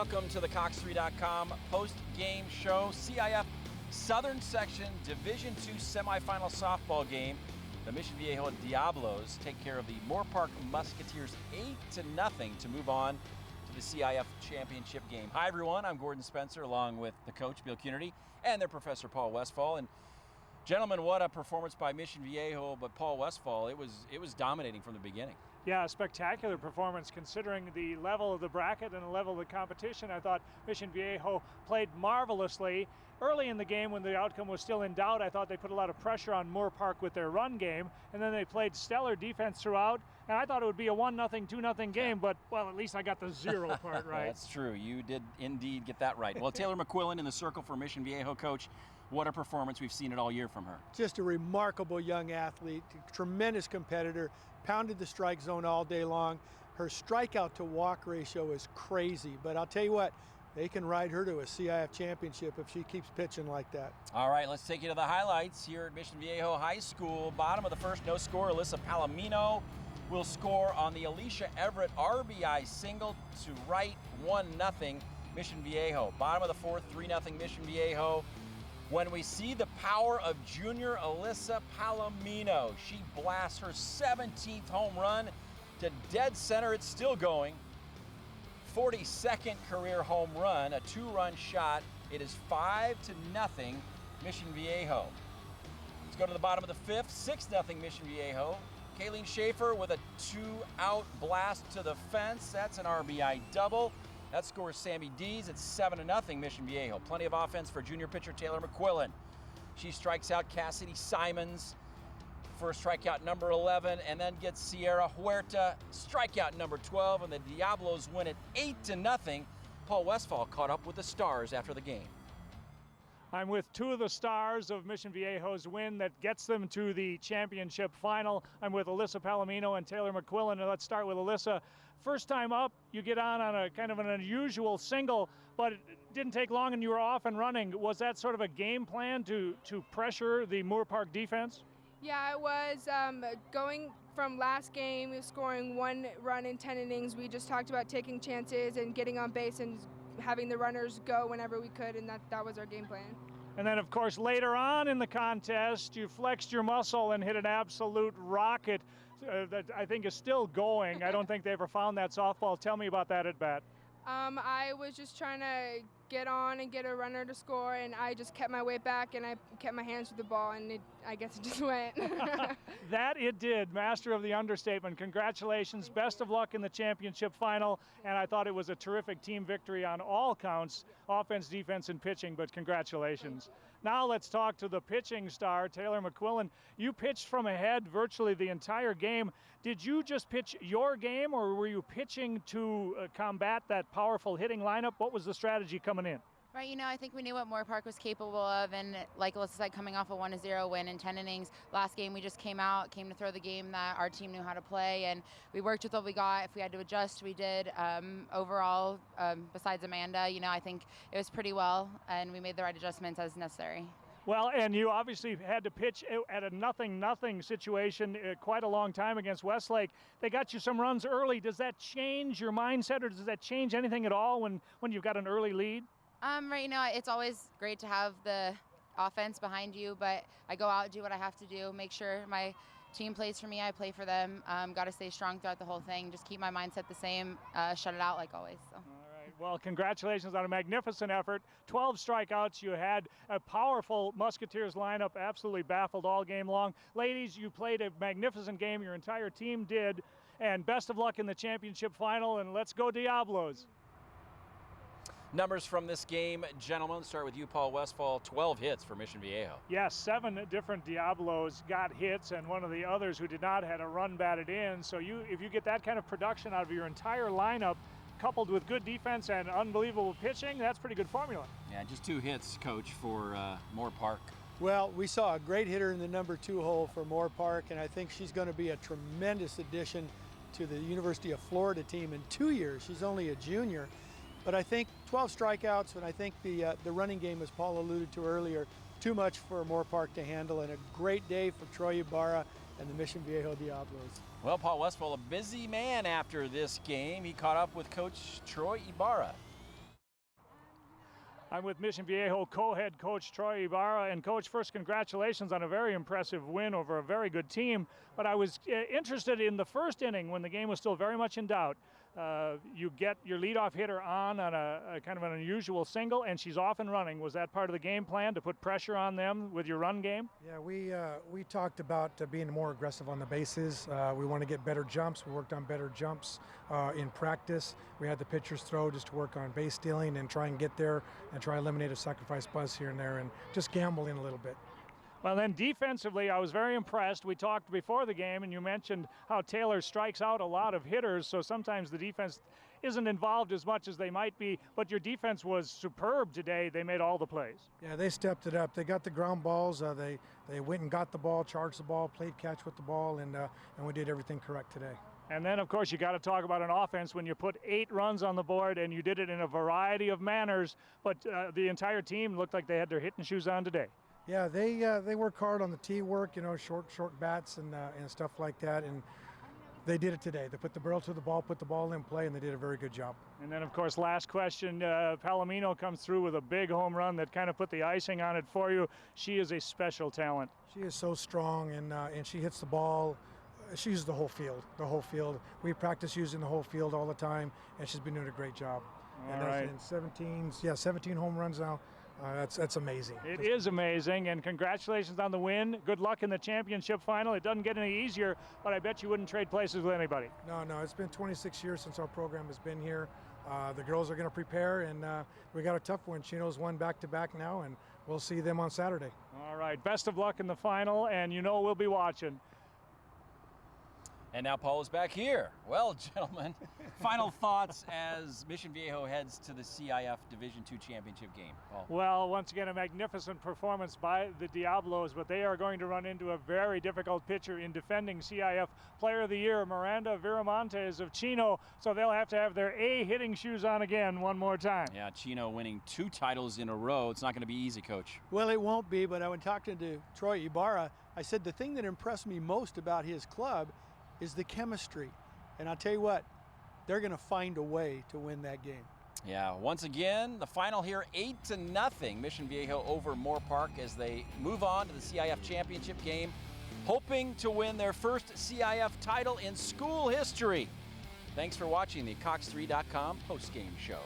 welcome to the Cox3.com post-game show. CIF Southern Section Division II semifinal softball game. The Mission Viejo Diablos take care of the Moorpark Musketeers 8-0 to move on to the CIF championship game. Hi everyone, I'm Gordon Spencer along with the coach Bill Cunity and their professor Paul Westphal. And gentlemen, what a performance by Mission Viejo, but Paul Westphal, it was dominating from the beginning. Yeah, a spectacular performance considering the level of the bracket and the level of the competition. I thought Mission Viejo played marvelously. Early in the game when the outcome was still in doubt, I thought they put a lot of pressure on Moorpark with their run game, and then they played stellar defense throughout, and I thought it would be a 1-0, 2-0 game, but, well, at least I got the zero part right. That's true. You did indeed get that right. Well, Taylor McQuillan in the circle for Mission Viejo. Coach, what a performance. We've seen it all year from her. Just a remarkable young athlete, tremendous competitor, pounded the strike zone all day long. Her strikeout to walk ratio is crazy, but I'll tell you what, they can ride her to a CIF championship if she keeps pitching like that. All right, let's take you to the highlights here at Mission Viejo High School. Bottom of the first, no score. Alyssa Palomino will score on the Alicia Everett RBI single to right, 1-0 Mission Viejo. Bottom of the fourth, 3-0 Mission Viejo. When we see the power of junior Alyssa Palomino, she blasts her 17th home run to dead center. It's still going. 42nd career home run, a 2-run shot. It is 5-0 Mission Viejo. Let's go to the bottom of the fifth, 6-0 Mission Viejo. Kayleen Schaefer with a 2-out blast to the fence. That's an RBI double. That scores Sammy Dees. It's 7-0 Mission Viejo. Plenty of offense for junior pitcher Taylor McQuillan. She strikes out Cassidy Simons for strikeout number 11, and then gets Sierra Huerta strikeout number 12, and the Diablos win it 8-0. Paul Westphal caught up with the Stars after the game. I'm with two of the stars of Mission Viejo's win that gets them to the championship final. I'm with Alyssa Palomino and Taylor McQuillan. And let's start with Alyssa. First time up, you get on a kind of an unusual single, but it didn't take long and you were off and running. Was that sort of a game plan to pressure the Moorpark defense? Yeah, it was. Going from last game, scoring 1 run in 10 innings, we just talked about taking chances and getting on base and having the runners go whenever we could, and that was our game plan. And then, of course, later on in the contest, you flexed your muscle and hit an absolute rocket that I think is still going. I don't think they ever found that softball. Tell me about that at bat. I was just trying to get on and get a runner to score, and I just kept my weight back and I kept my hands to the ball, and I guess it just went. That it did. Master of the understatement. Congratulations. Best of luck in the championship final, and I thought it was a terrific team victory on all counts, offense, defense, and pitching, but congratulations. Now let's talk to the pitching star, Taylor McQuillan. You pitched from ahead virtually the entire game. Did you just pitch your game, or were you pitching to combat that powerful hitting lineup? What was the strategy coming in? Right, I think we knew what Moorpark was capable of, and like Alyssa said, coming off a 1-0 win in 10 innings. Last game we just came to throw the game that our team knew how to play, and we worked with what we got. If we had to adjust, we did. Overall, besides Amanda, I think it was pretty well, and we made the right adjustments as necessary. Well, and you obviously had to pitch at a 0-0 situation quite a long time against Westlake. They got you some runs early. Does that change your mindset, or does that change anything at all when you've got an early lead? Right, it's always great to have the offense behind you, but I go out, do what I have to do, make sure my team plays for me, I play for them. Got to stay strong throughout the whole thing, just keep my mindset the same, shut it out like always. So. All right, well, congratulations on a magnificent effort. 12 strikeouts. You had a powerful Musketeers lineup, absolutely baffled all game long. Ladies, you played a magnificent game, your entire team did, and best of luck in the championship final, and let's go Diablos. Numbers from this game, gentlemen. Start with you, Paul Westphal. 12 hits for Mission Viejo. Yes, 7 different Diablos got hits, and one of the others who did not had a run batted in. So if you get that kind of production out of your entire lineup, coupled with good defense and unbelievable pitching, that's pretty good formula. Yeah, just 2 hits, Coach, for Moorpark. Well, we saw a great hitter in the number 2 hole for Moorpark, and I think she's going to be a tremendous addition to the University of Florida team in 2 years. She's only a junior. But I think 12 strikeouts, and I think the running game, as Paul alluded to earlier, too much for Moorpark to handle, and a great day for Troy Ibarra and the Mission Viejo Diablos. Well, Paul Westphal, a busy man after this game. He caught up with Coach Troy Ibarra. I'm with Mission Viejo co-head coach Troy Ibarra. And Coach, first, congratulations on a very impressive win over a very good team. But I was interested in the first inning when the game was still very much in doubt. You get your leadoff hitter on a kind of an unusual single, and she's off and running. Was that part of the game plan, to put pressure on them with your run game? Yeah, we talked about being more aggressive on the bases. We want to get better jumps. We worked on better jumps in practice. We had the pitchers throw just to work on base stealing and try and get there and try to eliminate a sacrifice buzz here and there and just gambling a little bit. Well, then defensively, I was very impressed. We talked before the game, and you mentioned how Taylor strikes out a lot of hitters, so sometimes the defense isn't involved as much as they might be, but your defense was superb today. They made all the plays. Yeah, they stepped it up. They got the ground balls. They went and got the ball, charged the ball, played catch with the ball, and we did everything correct today. And then, of course, you got to talk about an offense when you put 8 runs on the board, and you did it in a variety of manners, but the entire team looked like they had their hitting shoes on today. Yeah, they work hard on the tee work, you know, short bats and stuff like that, and they did it today. They put the barrel to the ball, put the ball in play, and they did a very good job. And then, of course, last question, Palomino comes through with a big home run that kind of put the icing on it for you. She is a special talent. She is so strong, and she hits the ball. She uses the whole field, We practice using the whole field all the time, and she's been doing a great job. All right. And 17 home runs now. That's amazing. It is amazing, and congratulations on the win. Good luck in the championship final. It doesn't get any easier, but I bet you wouldn't trade places with anybody. No, it's been 26 years since our program has been here. The girls are going to prepare, and we got a tough one. Chino's won back-to-back now, and we'll see them on Saturday. All right, best of luck in the final, and you know we'll be watching. And now Paul is back here. Well, gentlemen, final thoughts as Mission Viejo heads to the CIF Division II championship game. Paul. Well, once again, a magnificent performance by the Diablos, but they are going to run into a very difficult pitcher in defending CIF Player of the Year, Miranda Viramontes of Chino, so they'll have to have their A hitting shoes on again one more time. Yeah, Chino winning 2 titles in a row. It's not going to be easy, Coach. Well, it won't be, but I was talking to Troy Ibarra. I said the thing that impressed me most about his club is the chemistry. And I'll tell you what, they're going to find a way to win that game. Yeah, once again, the final here, 8-0, Mission Viejo over Moorpark as they move on to the CIF championship game, hoping to win their first CIF title in school history. Thanks for watching the Cox3.com postgame show.